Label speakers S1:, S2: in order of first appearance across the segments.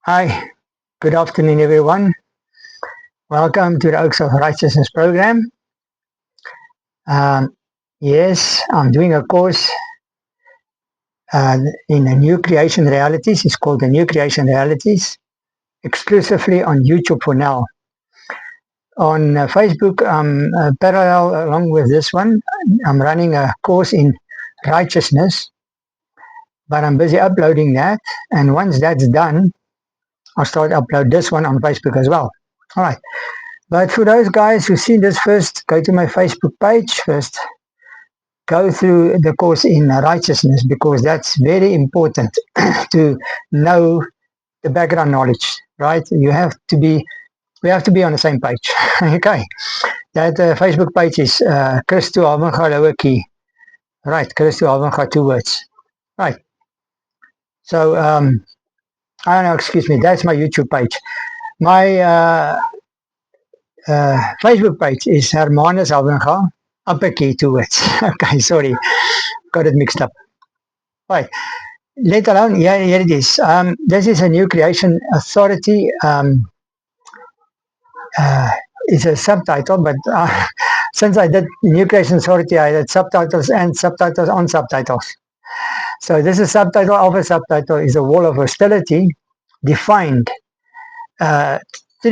S1: Hi, good afternoon, everyone. Welcome to the Oaks of Righteousness program. Um, yes, I'm doing a course in the New Creation Realities. It's called the New Creation Realities, exclusively on YouTube for now. On Facebook, parallel along with this one, I'm running a course in righteousness, but I'm busy uploading that. And once that's done, I'll start upload this one on Facebook as well. All right. But for those guys who see this first, go to my Facebook page first. Go through the course in righteousness because that's very important to know the background knowledge, right? We have to be on the same page. Okay. That Facebook page is Christo Alvancha Lower Key. Right, Christo Alvancha, 2 words. Right. So, I don't know, excuse me, that's my YouTube page. My Facebook page is Hermanus Alvancha, upper key, 2 words. Okay, sorry, got it mixed up. Right. Let alone, here it is. This is a New Creation Authority. It's a subtitle, but since I did New Creation Authority, I had subtitles and subtitles on subtitles. So this is subtitle of a subtitle is a wall of hostility defined. 3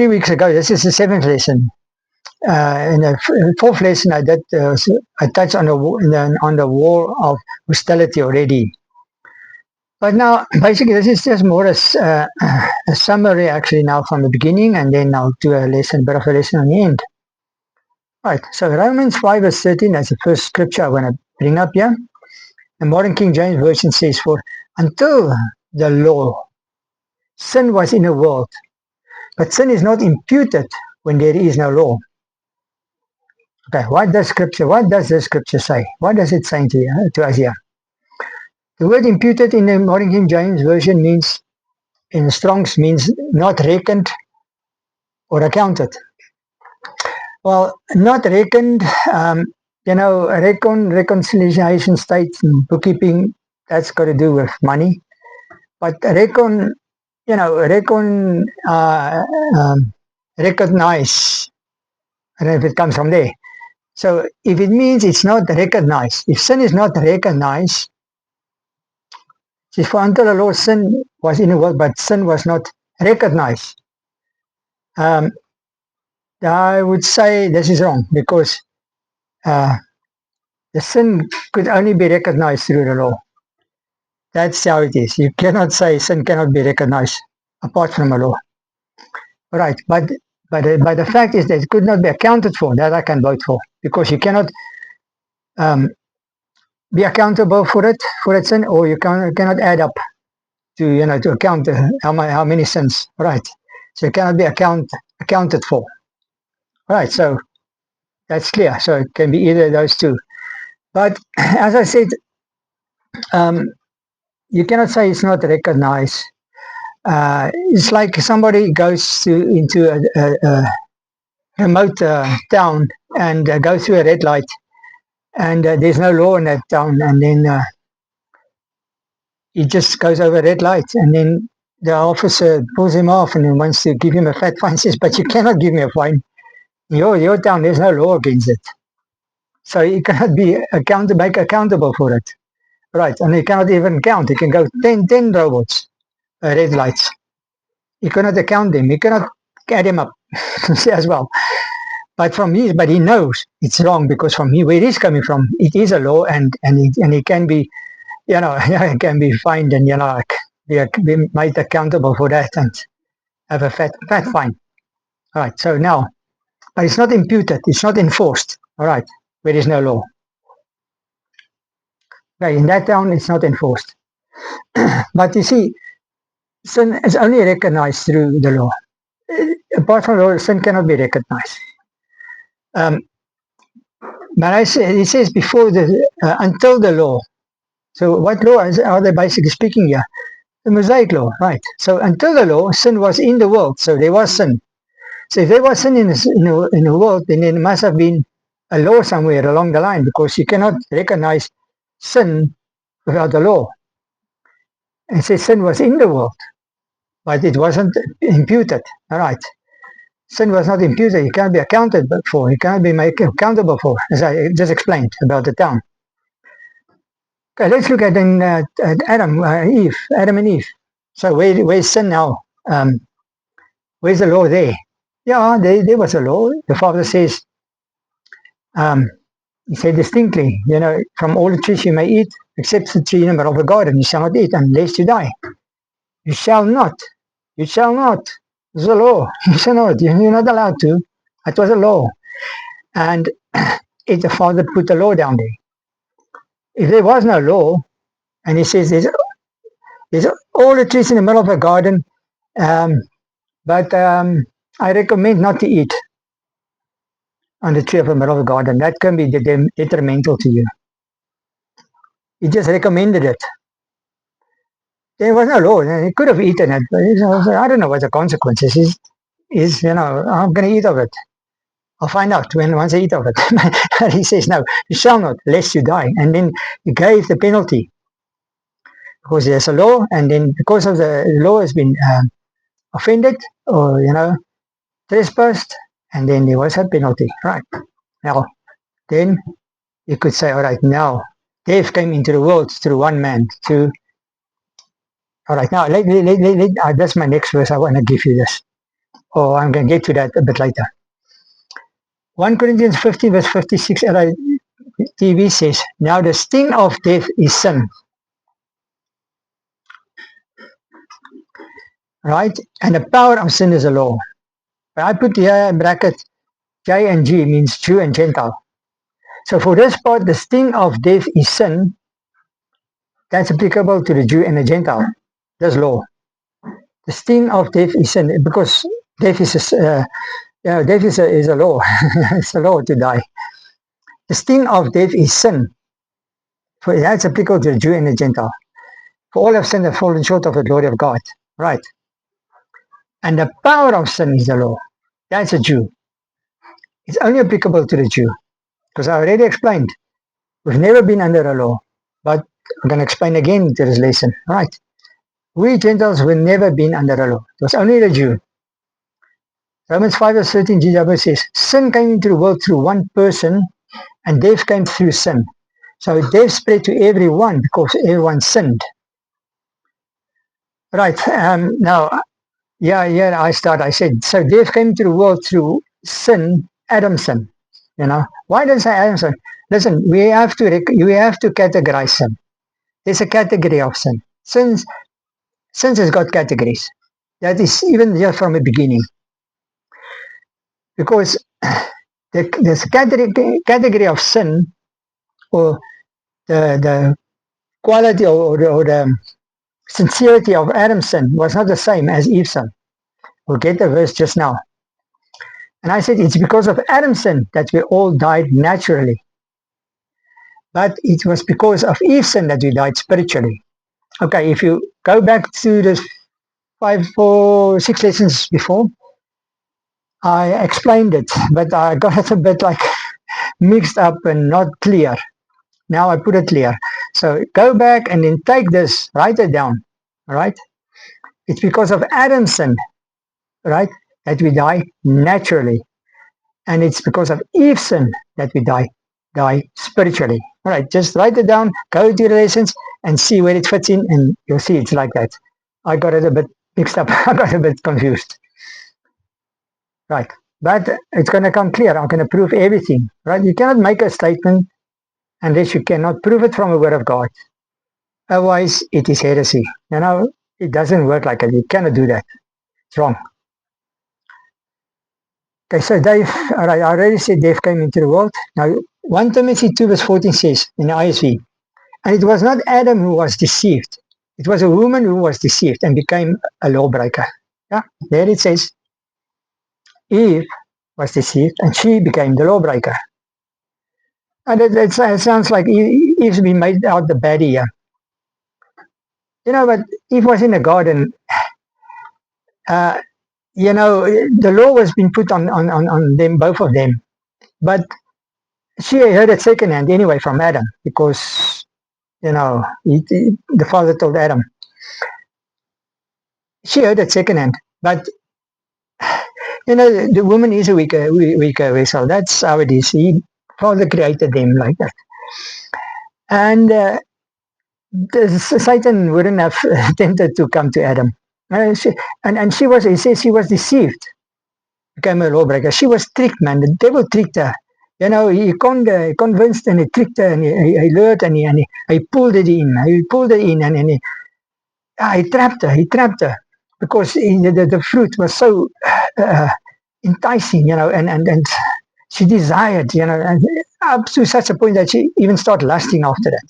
S1: weeks ago, this is the 7th lesson. In the 4th lesson, I touched on the wall of hostility already. But now, basically, this is just more a summary actually now from the beginning, and then I'll do a bit of a lesson on the end. Right, so Romans 5 verse 13, that's the first scripture I want to bring up here. The modern King James Version says, "For until the law, sin was in the world, but sin is not imputed when there is no law." Okay, what does the scripture say? What does it say to us here? The word imputed in the modern King James Version means, in Strong's, means not reckoned or accounted. Well, not reckoned, reconciliation states and bookkeeping, that's got to do with money. But recognize, I don't know if it comes from there. So if it means it's not recognized, if sin is not recognized, for until the law, sin was in the world, but sin was not recognized. I would say this is wrong because the sin could only be recognized through the law. That's how it is. You cannot say sin cannot be recognized apart from the law. Right, but the fact is that it could not be accounted for. That I can vote for because you cannot be accountable for that sin, or you cannot add up to account how many sins. Right, so it cannot be accounted for. Right, so that's clear. So it can be either of those two. But as I said, you cannot say it's not recognized. It's like somebody goes into a remote town and goes through a red light, and there's no law in that town, and then he just goes over a red light, and then the officer pulls him off and then wants to give him a fat fine. Says, "But you cannot give me a fine. Your town, there's no law against it, so you cannot be make accountable for it." Right, and he cannot even count. He can go 10 robots, red lights. You cannot account them. You cannot add them up as well. But he knows it's wrong because from where he's coming from, it is a law, and he can be, it can be fined and be made accountable for that and have a fat fine. All right. So now, but it's not imputed. It's not enforced. All right. Where there is no law. Okay, in that town, it's not enforced. But you see, sin is only recognized through the law. Apart from the law, sin cannot be recognized. But it says before until the law. So what law are they basically speaking here? The Mosaic law, right? So until the law, sin was in the world. So there was sin. So if there was sin in the world, then there must have been a law somewhere along the line because you cannot recognize sin without the law. And it says sin was in the world, but it wasn't imputed. All right. Sin was not imputed. It cannot be accounted for. It cannot be made accountable for, as I just explained about the town. Okay, let's look at Adam and Eve. So where's sin now? Where's the law there? Yeah, there was a law. The Father says, he said distinctly, from all the trees you may eat, except the tree in the middle of the garden, you shall not eat unless you die. You shall not. You shall not. It's a law. You shall not. You're not allowed to. It was a law. And the Father put the law down there. If there was no law, and he says there's all the trees in the middle of a garden, but I recommend not to eat on the tree of the middle of the garden. That can be detrimental to you. He just recommended it. There was no law. He could have eaten it, but I don't know what the consequences is. I'm going to eat of it. I'll find out once I eat of it. He says, no, you shall not, lest you die. And then he gave the penalty. Because there's a law, and then because of the law has been offended or, trespassed, and then there was a penalty. Right. Now, then you could say, all right, now death came into the world through one man. All right, now that's my next verse. I want to give you this. Or I'm going to get to that a bit later. 1 Corinthians 15 verse 56 LITV says, now the sting of death is sin. Right? And the power of sin is the law. But I put here in bracket, J and G means Jew and Gentile. So for this part, the sting of death is sin. That's applicable to the Jew and the Gentile. That's law. The sting of death is sin, because death is a law. It's a law to die. The sting of death is sin. For that's applicable to the Jew and the Gentile. For all have sinned and fallen short of the glory of God. Right. And the power of sin is the law. That's a Jew. It's only applicable to the Jew. Because I already explained. We've never been under a law. But I'm going to explain again to this lesson. Right. We Gentiles were never been under a law. It was only the Jew. Romans 5 verse 13, GW says, sin came into the world through one person, and death came through sin. So death spread to everyone because everyone sinned. Right. Now, I said, so death came to the world through sin, Adam's sin. Why does I say Adam's sin? Listen, we have to categorize sin. There's a category of sin. Sins has got categories. That is even just from the beginning. Because this category of sin, or the quality or the sincerity of Adam's sin was not the same as Eve's sin. We'll get the verse just now. And I said it's because of Adam's sin that we all died naturally. But it was because of Eve's sin that we died spiritually. Okay, if you go back to the 5 or 6 lessons before, I explained it, but I got it a bit mixed up and not clear. Now I put it clear. So go back and then take this, write it down. All right? It's because of Adam's sin, right, that we die naturally. And it's because of Eve's sin that we die spiritually. All right, just write it down, go to the lessons and see where it fits in, and you'll see it's like that. I got it a bit mixed up. I got a bit confused. Right, but it's going to come clear. I'm going to prove everything. Right, you cannot make a statement unless you cannot prove it from the Word of God. Otherwise, it is heresy. It doesn't work like that. You cannot do that. It's wrong. Okay, so Dave, all right, I already said death came into the world. Now, 1 Timothy 2 verse 14 says in the ISV, and it was not Adam who was deceived. It was a woman who was deceived and became a lawbreaker. Yeah, there it says, Eve was deceived and she became the lawbreaker. And it sounds like Eve's been made out the baddie here. But Eve was in the garden. The law was being put on them, both of them. But she heard it secondhand anyway from Adam, because, the Father told Adam. she heard it secondhand. But, the woman is a weaker vessel. That's how it is. Father created them like that. And Satan wouldn't have attempted to come to Adam. He says she was deceived, became a lawbreaker. She was tricked, man. The devil tricked her. He convinced and he tricked her and he lured and he pulled it in. He pulled it in and he trapped her. He trapped her because the fruit was so enticing, and she desired, and up to such a point that she even started lusting after that.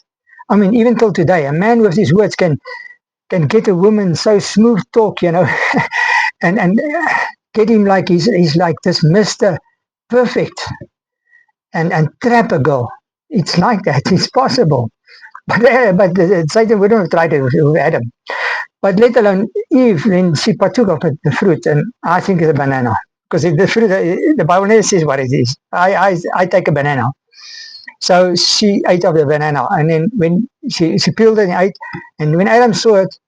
S1: I mean, even till today, a man with his words can get a woman so smooth talk, and get him like he's like this Mr. Perfect, and trap a girl. It's like that. It's possible. But Satan wouldn't have tried it with Adam. But let alone Eve, when she partook of the fruit, and I think it's a banana. Because the fruit, the Bible never says what it is. I take a banana. So she ate of the banana, and then when she peeled it and ate, and when Adam saw it,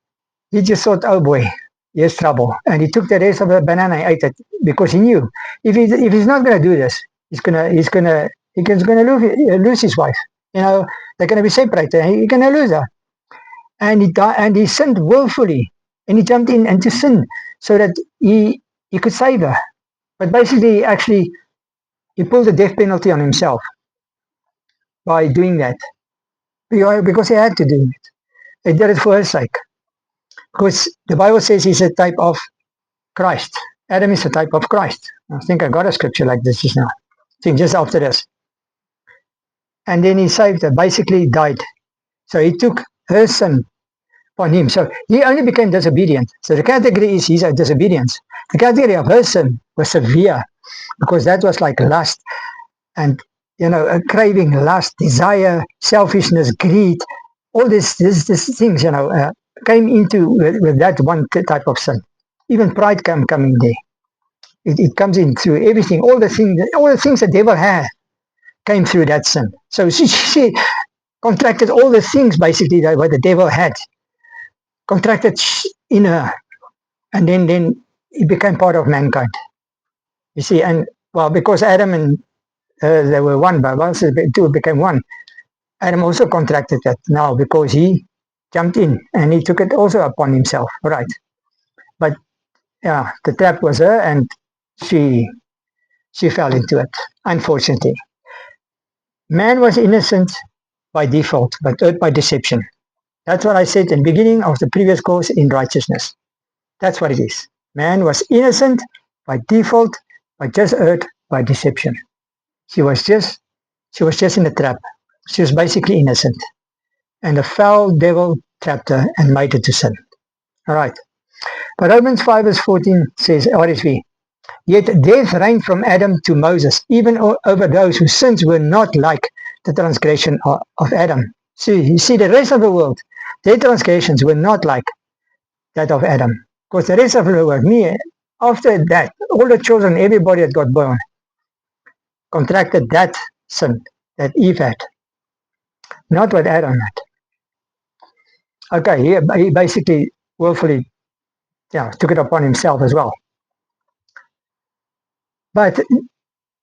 S1: he just thought, "Oh boy, here's trouble." And he took the rest of the banana and ate it because he knew if he's not going to do this, he's gonna lose his wife. They're going to be separated. And he's going to lose her. And he sinned willfully, and he jumped in and to sin so that he could save her. But basically, actually, he pulled the death penalty on himself by doing that, because he had to do it. He did it for her sake, because the Bible says he's a type of Christ. Adam is a type of Christ. I think I got a scripture like this just now. I think just after this. And then he saved her, basically died. So he took her sin on him. So he only became disobedient. So the category is he's a disobedience. The category of her sin was severe, because that was like lust and a craving, lust, desire, selfishness, greed, all these things came into with that one type of sin. Even pride coming there. It comes in through everything. All the things the devil had came through that sin. So she contracted all the things basically that what the devil had contracted in her, and then it became part of mankind. You see, and well, because Adam and they were one, but once the two became one, Adam also contracted that now because he jumped in and he took it also upon himself, right? But yeah, the trap was her, and she fell into it, unfortunately. Man was innocent by default, but erred by deception. That's what I said in the beginning of the previous course in righteousness. That's what it is. Man was innocent by default, but just erred by deception. She was just in the trap. She was basically innocent. And the foul devil trapped her and made her to sin. All right. But Romans 5 verse 14 says, RSV, yet death reigned from Adam to Moses, even over those whose sins were not like the transgression of Adam. You see, the rest of the world, their transgressions were not like that of Adam. Because the rest of the world, after that, all the children, everybody that got born, contracted that sin that Eve had, not what Adam had. Okay, he basically willfully took it upon himself as well. But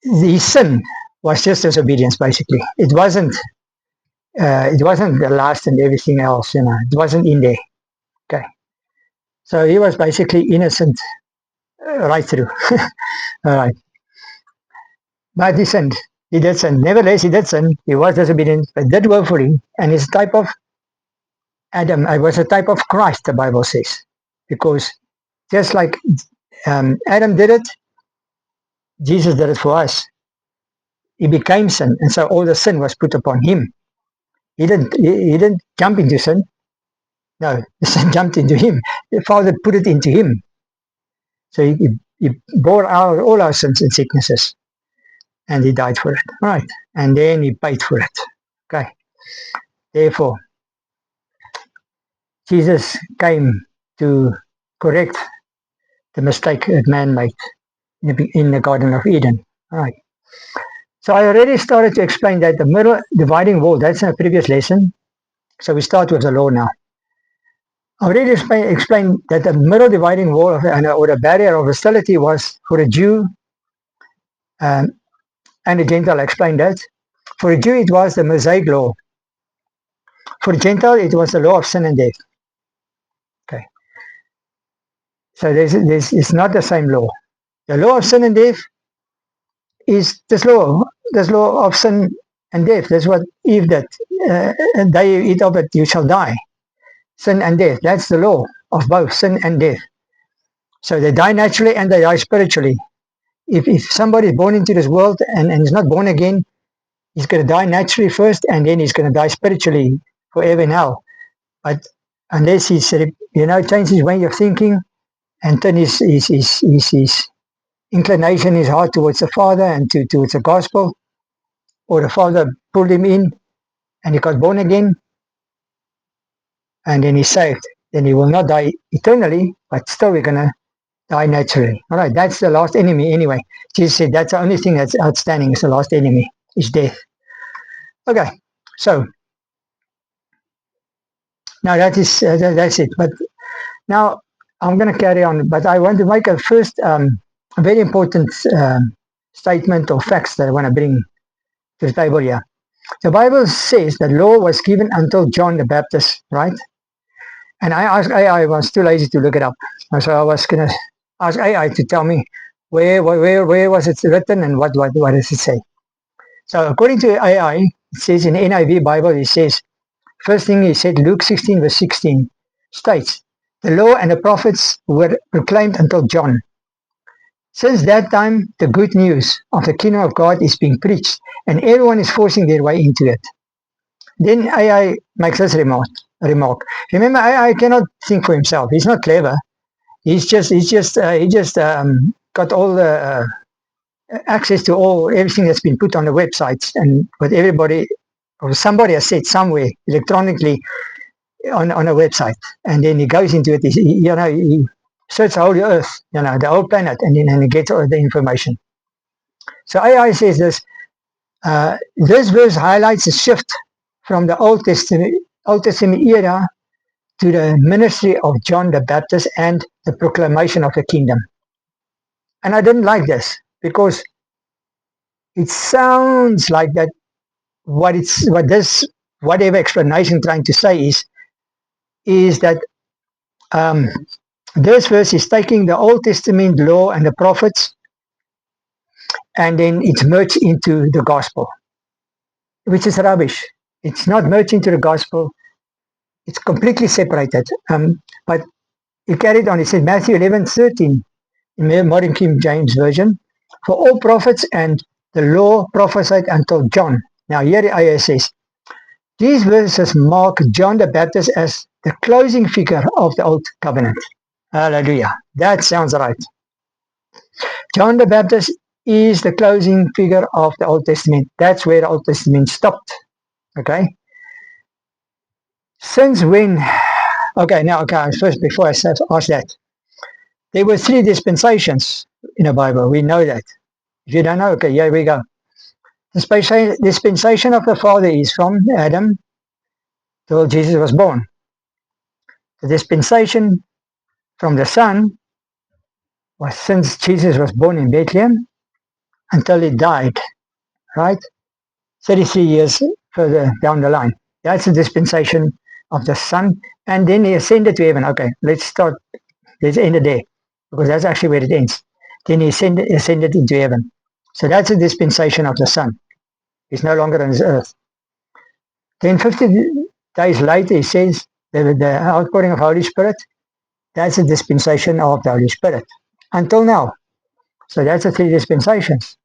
S1: the sin was just disobedience, basically. It wasn't the lust and everything else, it wasn't in there. Okay. So he was basically innocent right through. All right. But he sinned. He did sin. Nevertheless, he did sin. He was disobedient, but did willfully. And his type of Adam, I was a type of Christ, the Bible says. Because just like Adam did it, Jesus did it for us. He became sin, and so all the sin was put upon him. He didn't jump into sin. No, the sin jumped into him. The Father put it into him. So he bore all our sins and sicknesses, and he died for it. Right. And then he paid for it. Okay. Therefore, Jesus came to correct the mistake that man made in the Garden of Eden. All right. So I already started to explain that the middle dividing wall, that's in a previous lesson. So we start with the law now. I already explained that the middle dividing wall or the barrier of hostility was for a Jew and a Gentile. I explained that. For a Jew, it was the Mosaic law. For a Gentile, it was the law of sin and death. Okay, so it's not the same law. The law of sin and death is this law of sin and death. That's what Eve did. And they eat of it, you shall die. Sin and death. That's the law of both sin and death. So they die naturally and they die spiritually. If somebody is born into this world and is not born again, he's going to die naturally first, and then he's going to die spiritually forever in hell. But unless he's, changed his way of thinking and turn his inclination, his heart towards the Father and towards the gospel, or the Father pulled him in and he got born again, and then he's saved, then he will not die eternally, but still we're going to die naturally. All right, that's the last enemy anyway. Jesus said that's the only thing that's outstanding is the last enemy, is death. Okay, so now that's it. But now I'm going to carry on, but I want to make a first a very important statement or facts that I want to bring to the table here. The Bible says that law was given until John the Baptist, right? And I was too lazy to look it up. So I was going to ask AI to tell me where was it written and what does it say. So according to AI, it says in the NIV Bible, it says, first thing he said, Luke 16 verse 16 states, the law and the prophets were proclaimed until John. Since that time, the good news of the kingdom of God is being preached and everyone is forcing their way into it. Then AI makes this remark. Remember, AI cannot think for himself. He's not clever. He just got all the access to everything that's been put on the websites and what everybody or somebody has said somewhere electronically on a website, and then he goes into it. He searches the whole earth, the whole planet, and then he gets all the information. So AI says this. This verse highlights a shift from the Old Testament era to the ministry of John the Baptist and the proclamation of the kingdom. And I didn't like this because it sounds like that whatever explanation trying to say is that this verse is taking the Old Testament law and the prophets and then it's merged into the gospel, which is rubbish. It's not merged into the gospel. It's completely separated. But he carried on. He said Matthew 11:13 in the Modern King James Version, for all prophets and the law prophesied until John. Now here it says, these verses mark John the Baptist as the closing figure of the Old Covenant. Hallelujah. That sounds right. John the Baptist is the closing figure of the Old Testament. That's where the Old Testament stopped. Okay? Since when? First, before I ask that, there were 3 dispensations in the Bible. We know that. If you don't know, okay, here we go. The dispensation of the Father is from Adam till Jesus was born. The dispensation from the Son was since Jesus was born in Bethlehem until he died, right? 33 years further down the line. That's the dispensation of the Son. And then he ascended to heaven. Okay, let's end it there, because that's actually where it ends. Then he ascended into heaven. So that's the dispensation of the Son. He's no longer on this earth. Then 50 days later, he says the outpouring of Holy Spirit, that's the dispensation of the Holy Spirit. Until now. So that's the 3 dispensations.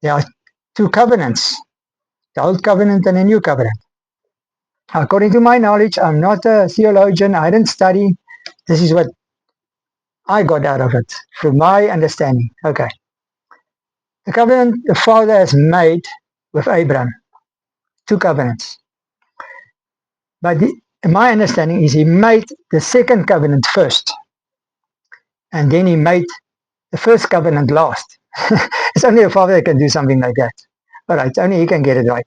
S1: There are 2 covenants, the Old Covenant and the New Covenant. According to my knowledge, I'm not a theologian, I didn't study. This is what I got out of it, from my understanding. Okay. The covenant the Father has made with Abraham, 2 covenants. But my understanding is he made the second covenant first, and then he made the first covenant last. It's only the Father that can do something like that. All right, only he can get it right.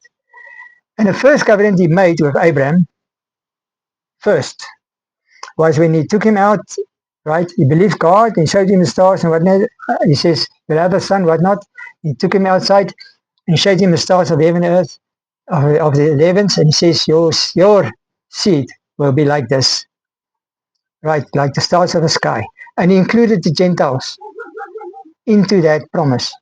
S1: And the first covenant he made with Abraham first. was when he took him out, right? He believed God and showed him the stars and whatnot. He says, you'll have a son, whatnot. He took him outside and showed him the stars of heaven and earth, of the heavens, and he says, your seed will be like this, right? Like the stars of the sky. And he included the Gentiles into that promise.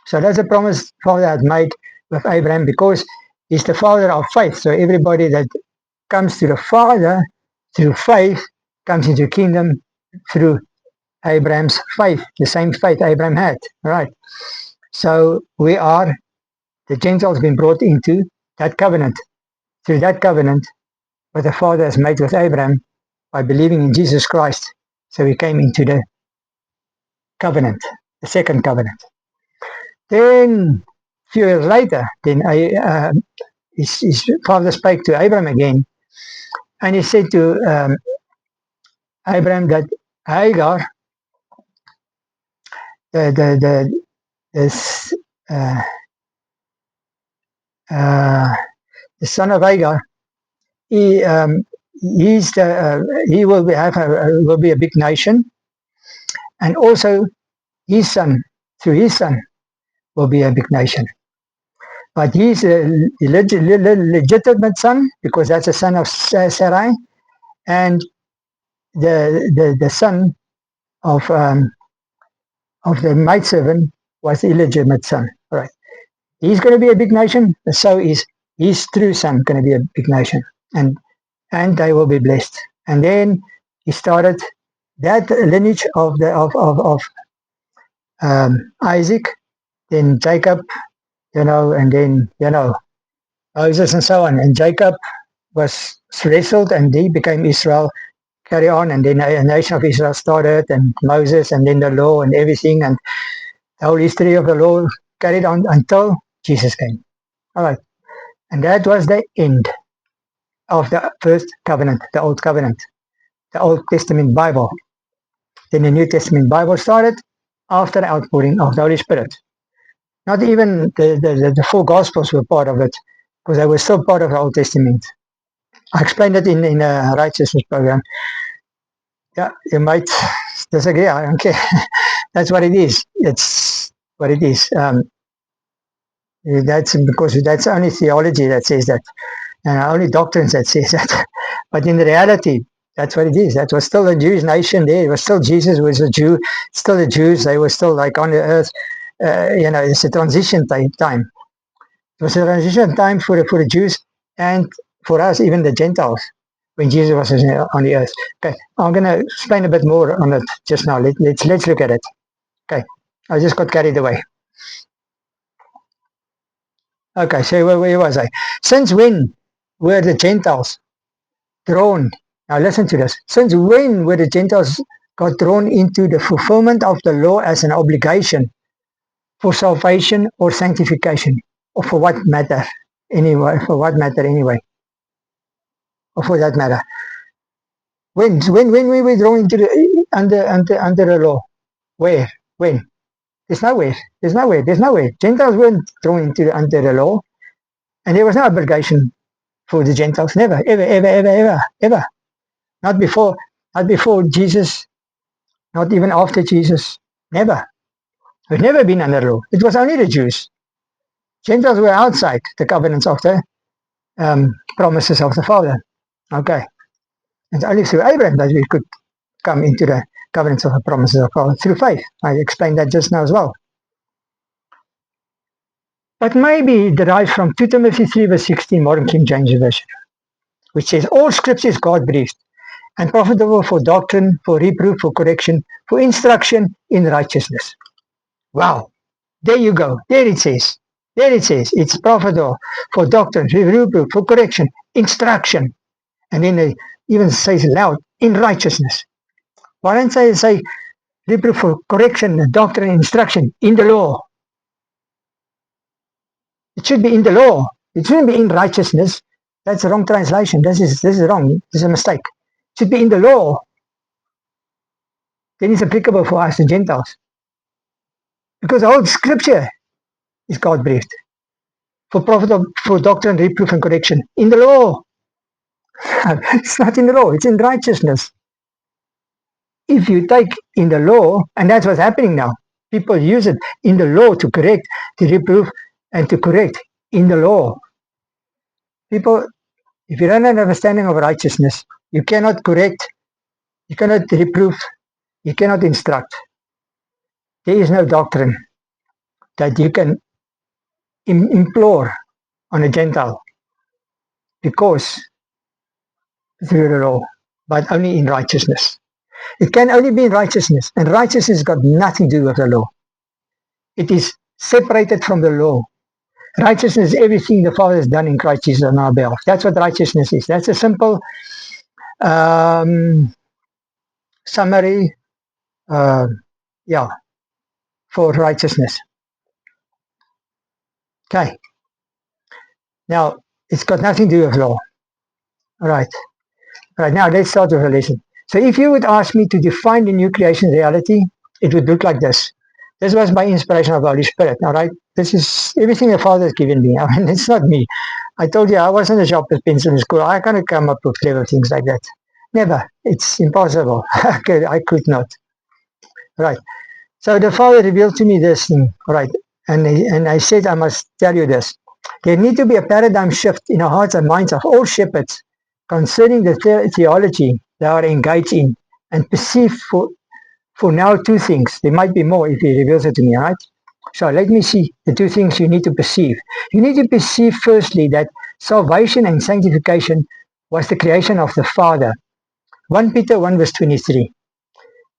S1: So that's a promise Father had made with Abraham because he's the father of faith. So everybody that comes to the Father through faith comes into the kingdom through Abraham's faith, the same faith Abraham had, right? So we are, the Gentiles been brought into that covenant. Through that covenant, what the Father has made with Abraham by believing in Jesus Christ. So we came into the covenant, the second covenant. Then, a few years later, then his father spoke to Abraham again, and he said to Abraham that Hagar, this, the son of Hagar, he will be a big nation, and also his son, through his son, will be a big nation. But he's a legitimate son because that's a son of Sarai, and the son of the maidservant was the illegitimate son. All right, he's going to be a big nation. So is his true son going to be a big nation, and they will be blessed. And then he started that lineage of Isaac, then Jacob, and then Moses and so on. And Jacob was wrestled, and he became Israel. Carry on, and then a nation of Israel started, and Moses, and then the law and everything, and the whole history of the law carried on until Jesus came. All right, and that was the end of the first covenant, the Old Covenant, the Old Testament Bible. Then the New Testament Bible started after the outpouring of the Holy Spirit. Not even the four Gospels were part of it, because they were still part of the Old Testament. I explained it in a righteousness program. Yeah, you might disagree. I don't care. That's what it is. It's what it is. That's because that's only theology that says that, and only doctrines that says that. But in reality, that's what it is. That was still a Jewish nation there. It was still Jesus was a Jew. Still the Jews. They were still like on the earth. It's a transition time. It was a transition time for the Jews and for us, even the Gentiles, when Jesus was on the earth. Okay, I'm going to explain a bit more on it just now. Let's look at it. Okay, I just got carried away. Okay, so where was I? Since when were the Gentiles drawn? Now listen to this. Since when were the Gentiles got drawn into the fulfillment of the law as an obligation for salvation or sanctification, or for what matter anyway? For what matter anyway? Or for that matter, when we were drawn into the under the law? Where? When? There's nowhere. Gentiles weren't thrown into under the law, and there was no obligation for the Gentiles. Never, ever. Not before Jesus, not even after Jesus. Never. We've never been under law. It was only the Jews. Gentiles were outside the covenants of the promises of the Father. Okay. It's only through Abraham that we could come into the covenants of the promises of God through faith. I explained that just now as well. But maybe it derives from 2 Timothy 3 verse 16, Modern King James Version, which says, all scripture is God-breathed and profitable for doctrine, for reproof, for correction, for instruction in righteousness. Wow. There you go. There it says. It's profitable for doctrine, reproof, for correction, instruction. And then they even says loud, in righteousness. Why don't they say reproof, for correction, doctrine, instruction in the law? It should be in the law. It shouldn't be in righteousness. That's a wrong translation. This is wrong. This is a mistake. It should be in the law. Then it's applicable for us, the Gentiles. Because the whole scripture is God-breathed. For profit, for doctrine, reproof, and correction. In the law. It's not in the law. It's in righteousness. if you take in the law, and that's what's happening now, people use it in the law to correct, to reprove, and to correct in the law. People, if you don't have an understanding of righteousness, you cannot correct, you cannot reprove, you cannot instruct. There is no doctrine that you can implore on a Gentile because through the law, but only in righteousness. It can only be in righteousness, and righteousness got nothing to do with the law. It is separated from the law. Righteousness is everything the Father has done in Christ Jesus on our behalf. That's what righteousness is. That's a simple summary, yeah, for righteousness. Okay. Now, it's got nothing to do with law. All right. All right, now let's start with a lesson. So if you would ask me to define the new creation reality, it would look like this. This was by inspiration of the Holy Spirit. All right. This is everything the Father has given me. I mean, it's not me. I told you I wasn't a sharp pencil in school. I can't come up with clever things like that. Never. It's impossible. I could not. Right. So the Father revealed to me this thing. Right. And I said, I must tell you this. There need to be a paradigm shift in the hearts and minds of all shepherds concerning the theology they are engaged in and perceive for now two things. There might be more if he reveals it to me, all right? So let me see the two things you need to perceive. You need to perceive firstly that salvation and sanctification was the creation of the Father. 1 Peter 1 verse 23.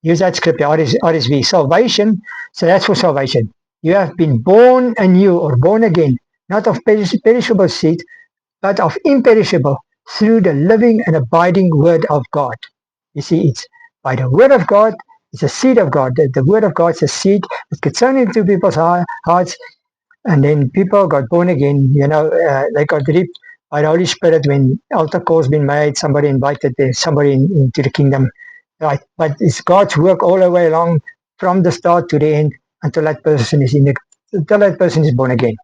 S1: Use that scripture, RSV. Salvation, so that's for salvation. You have been born anew or born again, not of perishable seed, but of imperishable, through the living and abiding word of God. You see, it's by the word of God, it's a seed of God. The word of God is a seed that gets sown into people's hearts, and then people got born again. They got reaped by the Holy Spirit when altar calls been made, somebody invited somebody into the kingdom. Right. But it's God's work all the way along from the start to the end until that person is born again.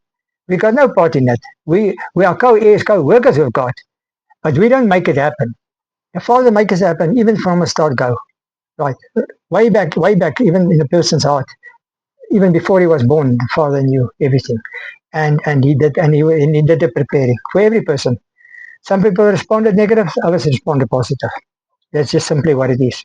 S1: We got no part in that. We are co-heirs, co-workers with God, but we don't make it happen. The Father makes it happen even from the start go. Right. Way back, even in the person's heart. Even before he was born, the Father knew everything. And he did the preparing for every person. Some people responded negative, others responded positive. That's just simply what it is.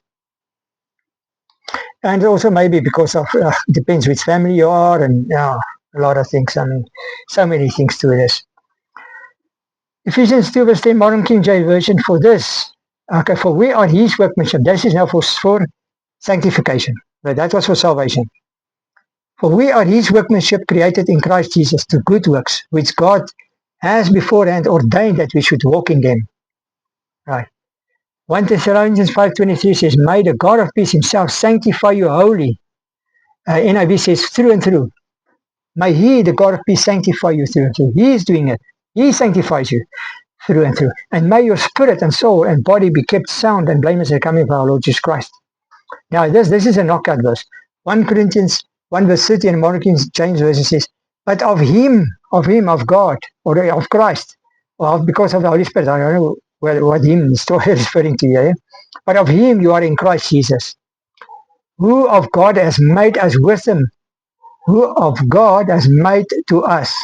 S1: And also maybe because of, depends which family you are, and a lot of things. I mean, so many things to this. Ephesians 2 verse 10, Modern King James Version, for this, okay, for we are his workmanship. This is now for sanctification. But that was for salvation. For we are his workmanship created in Christ Jesus to good works, which God has beforehand ordained that we should walk in them. Right. 1 Thessalonians 5:23 says, may the God of peace himself sanctify you wholly. NIV says, through and through. May he, the God of peace, sanctify you through and through. He is doing it. He sanctifies you through and through. And may your spirit and soul and body be kept sound and blameless at the coming of our Lord Jesus Christ. Now, this is a knockout verse. 1 Corinthians 1 verse 30 and Modern King James Version says, but of him, of God, or of Christ, or because of the Holy Spirit, I don't know what him is referring to here, but of him you are in Christ Jesus, who of God has made us wisdom, who of God has made to us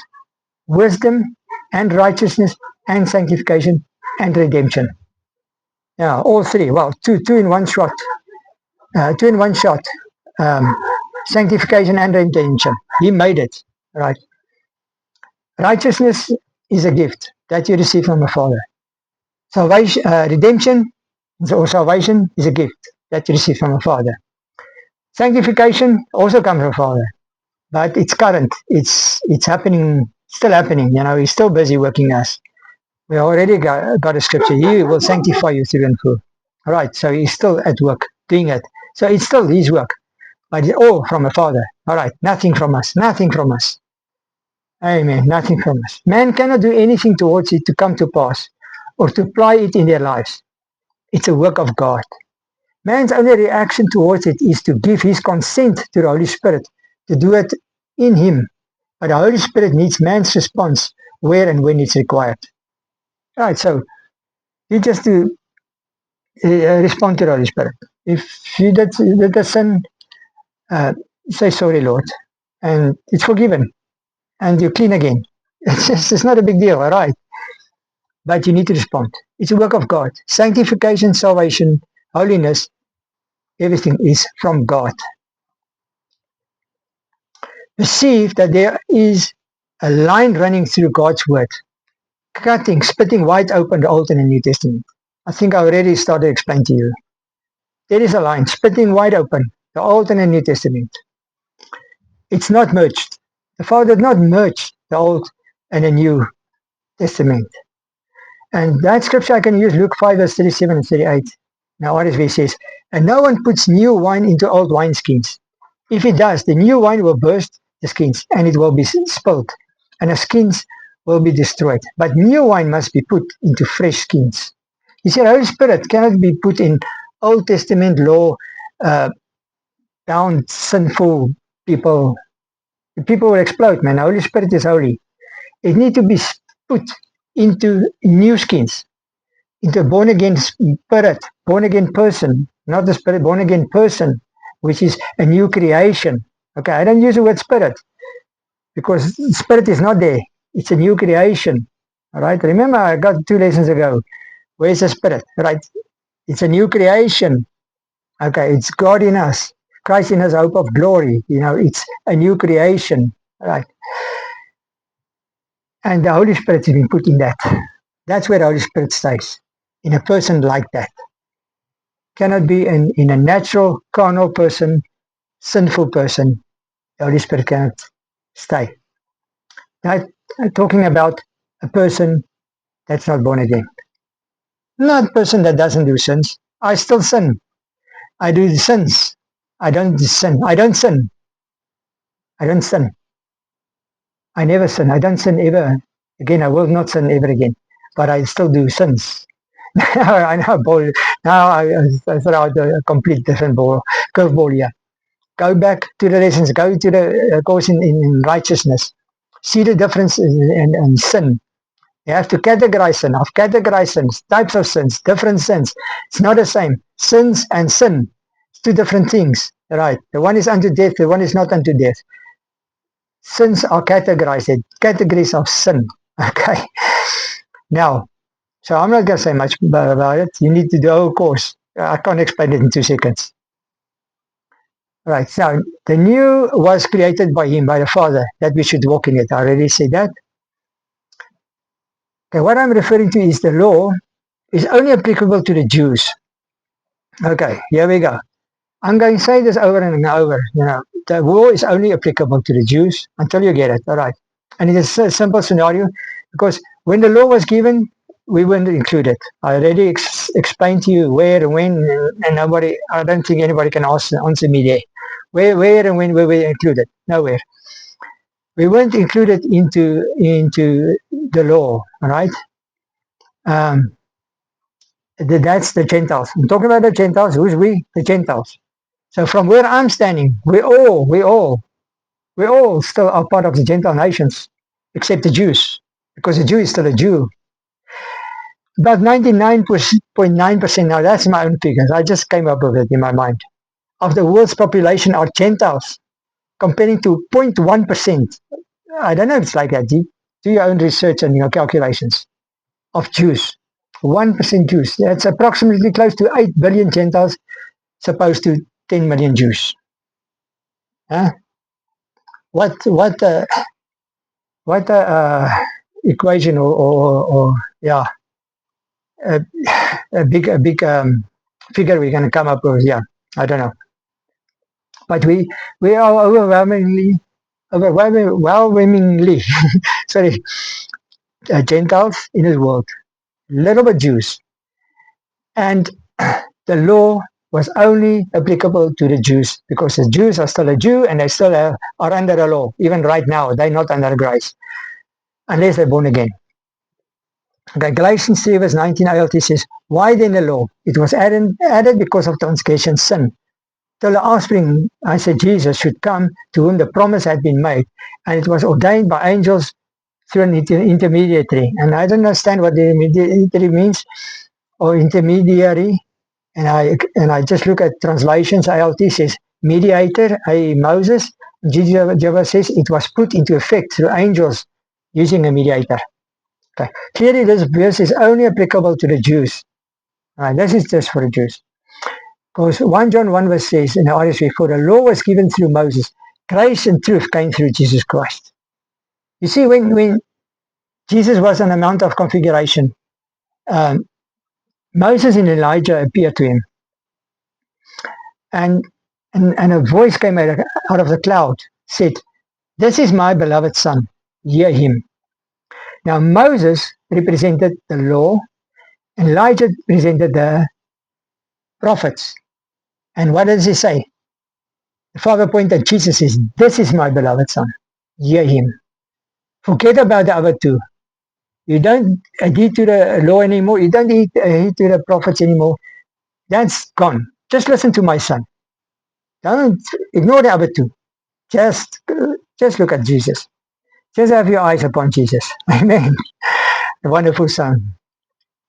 S1: wisdom and righteousness and sanctification and redemption. Yeah, all three. Well, two in one shot. Two in one shot. Sanctification and redemption. He made it. Right. Righteousness is a gift that you receive from the Father. Salvation, redemption or salvation is a gift that you receive from the Father. Sanctification also comes from the Father, but it's current. It's happening, still happening. He's still busy working us. We already got a scripture. He will sanctify you through and through. All right, so he's still at work doing it. So it's still his work, but it's all from the Father. All right, nothing from us. Nothing from us. Amen. Nothing from us. Man cannot do anything towards it to come to pass or to apply it in their lives. It's a work of God. Man's only reaction towards it is to give his consent to the Holy Spirit to do it in him. But the Holy Spirit needs man's response where and when it's required. All right, so you just to respond to the Holy Spirit. If you did a sin, say sorry, Lord, and it's forgiven, and you're clean again. It's not a big deal, all right? But you need to respond. It's a work of God. Sanctification, salvation, holiness, everything is from God. Perceive that there is a line running through God's word, cutting, splitting wide open the Old and the New Testament. I think I already started to explain to you. There is a line splitting wide open the Old and the New Testament. It's not merged. The Father did not merge the Old and the New Testament. And that scripture I can use, Luke 5, verse 37 and 38. Now, RSV says, and no one puts new wine into old wineskins. If it does, the new wine will burst the skins, and it will be spilled, and the skins will be destroyed. But new wine must be put into fresh skins. He said, Holy Spirit cannot be put in Old Testament law, bound, sinful people. The people will explode, man. The Holy Spirit is holy. It needs to be put into new skins, into a born again spirit, born again person, not the spirit, born again person, which is a new creation. Okay, I don't use the word spirit because spirit is not there. It's a new creation. All right, remember I got 2 lessons ago. Where's the spirit? Right, it's a new creation. Okay, it's God in us, Christ in us, hope of glory. You know, it's a new creation. Right, and the Holy Spirit has been put in that. That's where the Holy Spirit stays, in a person like that. Cannot be in a natural, carnal person, sinful person. The Holy Spirit cannot stay. Now, I'm talking about a person that's not born again. Not a person that doesn't do sins. I still sin. I do the sins. I don't sin. I don't sin. I don't sin. I never sin. I don't sin ever again. I will not sin ever again. But I still do sins. I know ball. Now I throw out a complete different ball, curveball here. Go back to the lessons. Go to the course in righteousness. See the difference in sin. You have to categorize sin. I've categorized sins, types of sins, different sins. It's not the same. Sins and sin. It's 2 different things. Right. The one is unto death. The one is not unto death. Sins are categorized. Categories of sin. Okay. Now, so I'm not going to say much about it. You need to do a whole course. I can't explain it in 2 seconds. Right, so the new was created by him, by the Father, that we should walk in it. I already said that. Okay, what I'm referring to is the law is only applicable to the Jews. Okay, here we go. I'm going to say this over and over. You know, the law is only applicable to the Jews until you get it. All right. And it is a simple scenario because when the law was given, we weren't included. I already explained to you where and when, and nobody, I don't think anybody can answer me there. Where and when were we included? Nowhere. We weren't included into the law, all right? That's the Gentiles. I'm talking about the Gentiles. Who's we? The Gentiles. So from where I'm standing, we all still are part of the Gentile nations, except the Jews, because the Jew is still a Jew. About 99.9%, now that's my own figures, I just came up with it in my mind, of the world's population are Gentiles, comparing to 0.1%. I don't know if it's like that. Do your own research and your calculations of Jews. 1% Jews. That's approximately close to 8 billion Gentiles, supposed to 10 million Jews. Huh? What equation or yeah, a big figure we're going to come up with? Yeah, I don't know. But we are overwhelmingly sorry, Gentiles in this world, little bit Jews, and the law was only applicable to the Jews because the Jews are still a Jew and they still are under the law. Even right now, they're not under grace unless they're born again. Okay, Galatians 3 verse 19 ILT says, why then the law? It was added because of transgression, sin. Till the offspring, I said, Jesus should come, to whom the promise had been made, and it was ordained by angels through an intermediary. And I don't understand what the intermediary means, or intermediary. and I just look at translations. ALT says mediator, Moses. Jehovah says it was put into effect through angels using a mediator. Okay. Clearly, this verse is only applicable to the Jews. This is just for the Jews. Because 1 John 1 verse says in the RSV, for the law was given through Moses, grace and truth came through Jesus Christ. You see, when Jesus was on the Mount of Configuration, Moses and Elijah appeared to him. And a voice came out of the cloud, said, this is my beloved son, hear him. Now Moses represented the law, and Elijah represented the prophets. And what does he say? The Father pointed at Jesus, says, this is my beloved son, hear him. Forget about the other two. You don't adhere to the law anymore. You don't adhere to the prophets anymore. That's gone. Just listen to my son. Don't ignore the other two. Just look at Jesus. Just have your eyes upon Jesus. Amen. The wonderful son.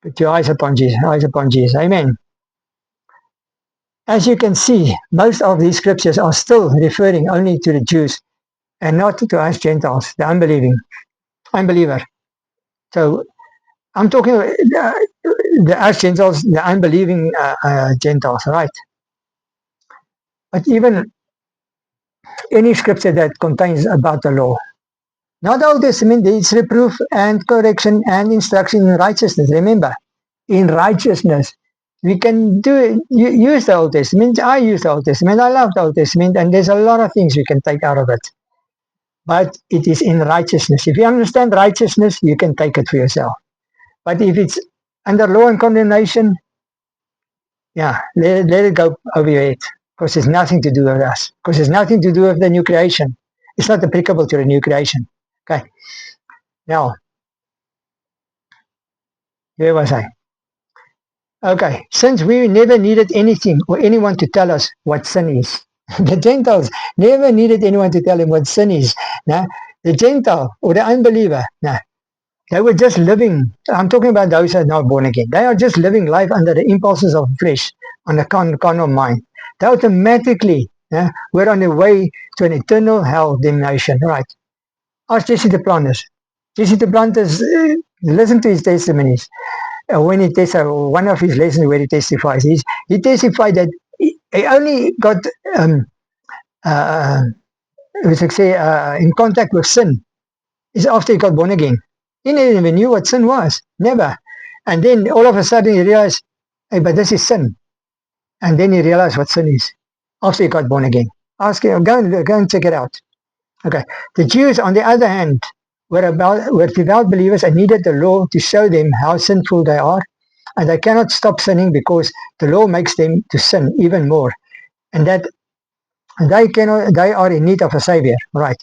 S1: Put your eyes upon Jesus. Eyes upon Jesus. Amen. As you can see, most of these scriptures are still referring only to the Jews and not to us Gentiles, the unbeliever. So I'm talking the us Gentiles, the unbelieving Gentiles, right? But even any scripture that contains about the law, not the Old Testament, it's reproof and correction and instruction in righteousness. Remember, in righteousness, we can use the Old Testament. I use the Old Testament. I love the Old Testament, and there's a lot of things we can take out of it. But it is in righteousness. If you understand righteousness, you can take it for yourself. But if it's under law and condemnation, yeah, let it go over your head. Because it's nothing to do with us. Because it's nothing to do with the new creation. It's not applicable to the new creation. Okay. Now, where was I? Okay. Since we never needed anything or anyone to tell us what sin is. The Gentiles never needed anyone to tell them what sin is. Nah? The Gentile or the unbeliever, nah, they were just living. I'm talking about those who are not born again. They are just living life under the impulses of flesh, on the carnal mind. They automatically were on their way to an eternal hell damnation. Right. Ask Jesse Duplantis. Jesse Duplantis, listen to his testimonies. When he one of his lessons where he testifies, he testified that he only got in contact with sin is after he got born again. He never even knew what sin was. Never. And then all of a sudden he realized, hey, but this is sin. And then he realized what sin is after he got born again. Ask him, go and check it out. Okay. The Jews, on the other hand, were devout believers and needed the law to show them how sinful they are. And they cannot stop sinning because the law makes them to sin even more. And that they are in need of a savior. Right.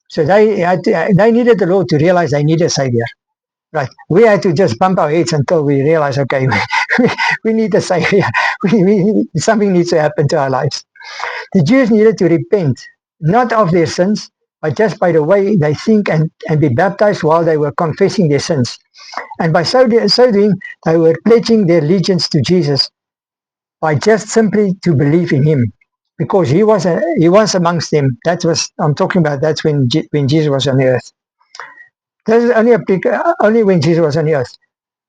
S1: So they needed the law to realize they need a savior. Right. We had to just bump our heads until we realize, okay, we need a savior. Something needs to happen to our lives. The Jews needed to repent, not of their sins, but just by the way they think and be baptized while they were confessing their sins. And by so doing, they were pledging their allegiance to Jesus by just simply to believe in him. Because he was amongst them. I'm talking about. That's when Jesus was on the earth. This is only when Jesus was on the earth.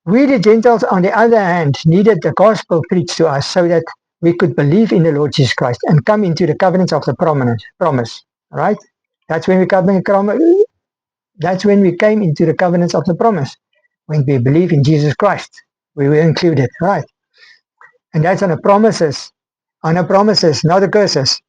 S1: We, the Gentiles, on the other hand, needed the gospel preached to us so that we could believe in the Lord Jesus Christ and come into the covenants of the promise. All right? That's when we came into the covenants of the promise. When we believe in Jesus Christ, we were included. Right? And that's on the promises. On the promises, not the curses.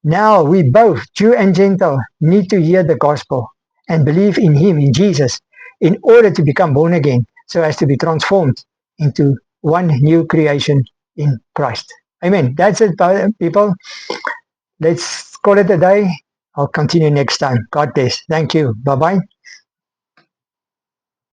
S1: Now we both, Jew and Gentile, need to hear the gospel and believe in him, in Jesus, in order to become born again, so as to be transformed into one new creation in Christ. Amen. That's it, people. Let's call it a day. I'll continue next time. God bless. Thank you. Bye-bye.